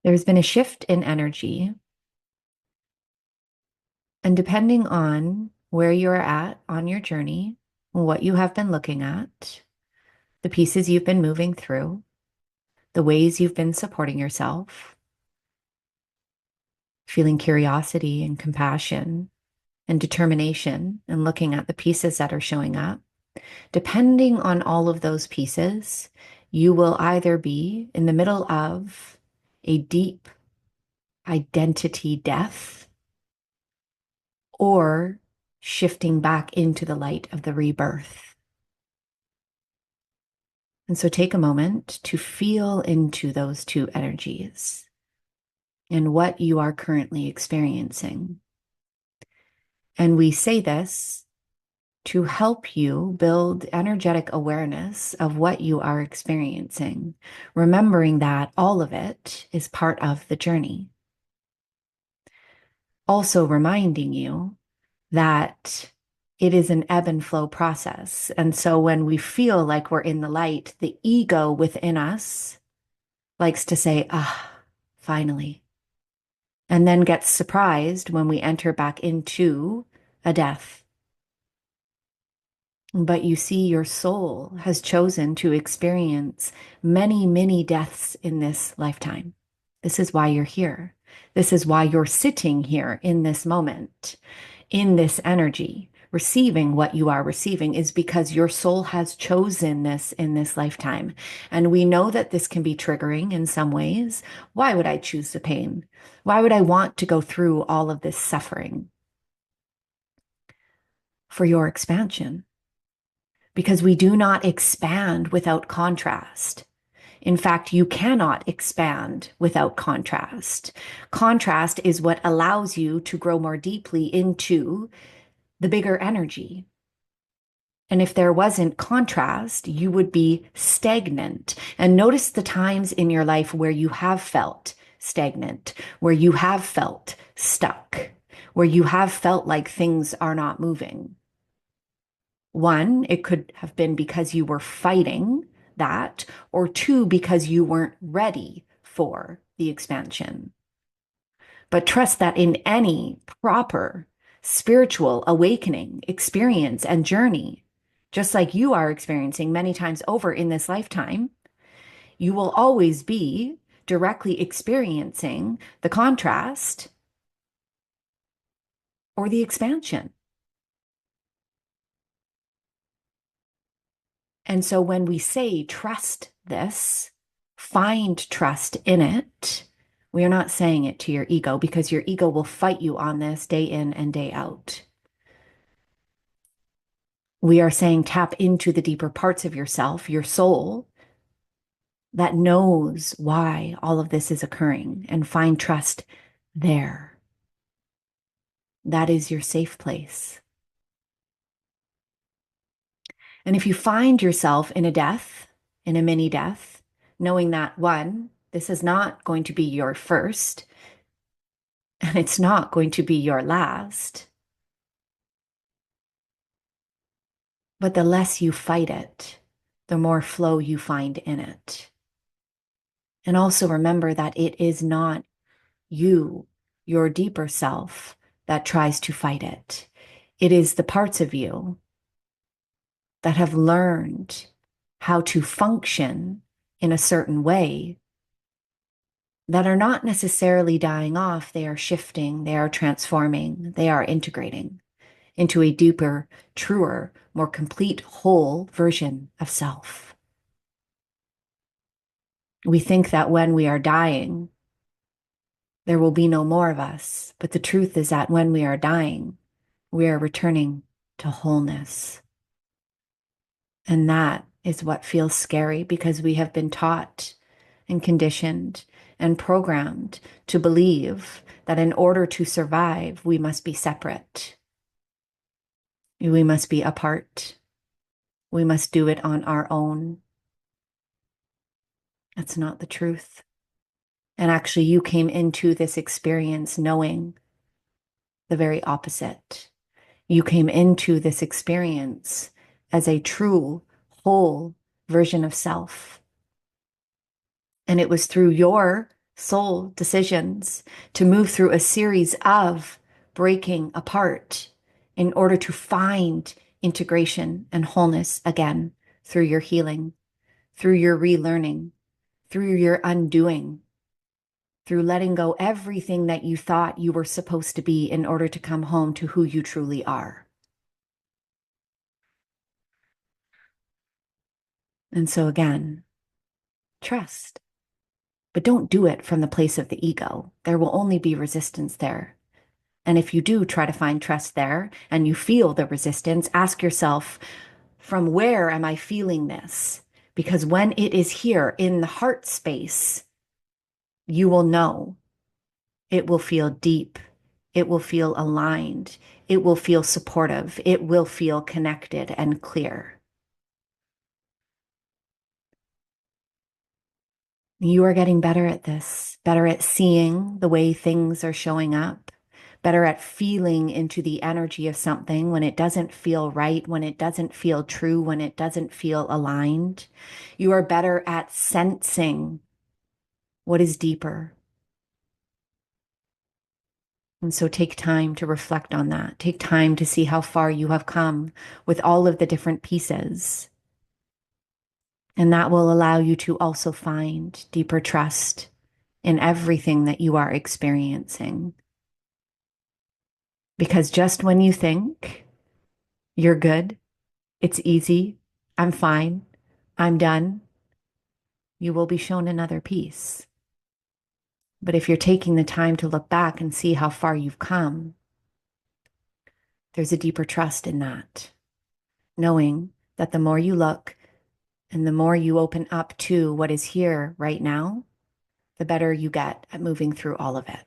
There's been a shift in energy, and depending on where you're at on your journey, what you have been looking at, the pieces you've been moving through, the ways you've been supporting yourself, feeling curiosity and compassion and determination, and looking at the pieces that are showing up, depending on all of those pieces, you will either be in the middle of a deep identity death or shifting back into the light of the rebirth. And so take a moment to feel into those two energies and what you are currently experiencing. And we say this to help you build energetic awareness of what you are experiencing, remembering that all of it is part of the journey. Also reminding you that it is an ebb and flow process. And so when we feel like we're in the light, the ego within us likes to say, finally, and then gets surprised when we enter back into a death. But you see, your soul has chosen to experience many, many deaths in this lifetime. This is why you're here. This is why you're sitting here in this moment, in this energy, receiving what you are receiving, is because your soul has chosen this in this lifetime. And we know that this can be triggering in some ways. Why would I choose the pain? Why would I want to go through all of this suffering? For your expansion. Because we do not expand without contrast. In fact, you cannot expand without contrast. Contrast is what allows you to grow more deeply into the bigger energy. And if there wasn't contrast, you would be stagnant. And notice the times in your life where you have felt stagnant, where you have felt stuck, where you have felt like things are not moving. One, it could have been because you were fighting that, or two, because you weren't ready for the expansion. But trust that in any proper spiritual awakening experience and journey, just like you are experiencing many times over in this lifetime, you will always be directly experiencing the contrast or the expansion. And so when we say trust this, find trust in it, we are not saying it to your ego, because your ego will fight you on this day in and day out. We are saying tap into the deeper parts of yourself, your soul, that knows why all of this is occurring, and find trust there. That is your safe place. And if you find yourself in a death, in a mini death, knowing that one, this is not going to be your first, and it's not going to be your last, but the less you fight it, the more flow you find in it. And also remember that it is not you, your deeper self, that tries to fight it. It is the parts of you that have learned how to function in a certain way that are not necessarily dying off. They are shifting, they are transforming, they are integrating into a deeper, truer, more complete, whole version of self. We think that when we are dying, there will be no more of us. But the truth is that when we are dying, we are returning to wholeness. And that is what feels scary, because we have been taught and conditioned and programmed to believe that in order to survive, we must be separate. We must be apart. We must do it on our own. That's not the truth. And actually, you came into this experience knowing the very opposite. You came into this experience as a true, whole version of self. And it was through your soul decisions to move through a series of breaking apart in order to find integration and wholeness again through your healing, through your relearning, through your undoing, through letting go everything that you thought you were supposed to be in order to come home to who you truly are. And so again, trust, but don't do it from the place of the ego. There will only be resistance there. And if you do try to find trust there and you feel the resistance, ask yourself, from where am I feeling this? Because when it is here in the heart space, you will know. It will feel deep. It will feel aligned. It will feel supportive. It will feel connected and clear. You are getting better at this, better at seeing the way things are showing up, better at feeling into the energy of something when it doesn't feel right, when it doesn't feel true, when it doesn't feel aligned. You are better at sensing what is deeper. And so take time to reflect on that. Take time to see how far you have come with all of the different pieces. And that will allow you to also find deeper trust in everything that you are experiencing. Because just when you think you're good, it's easy, I'm fine, I'm done, you will be shown another piece. But if you're taking the time to look back and see how far you've come, there's a deeper trust in that, knowing that the more you look and the more you open up to what is here right now, the better you get at moving through all of it.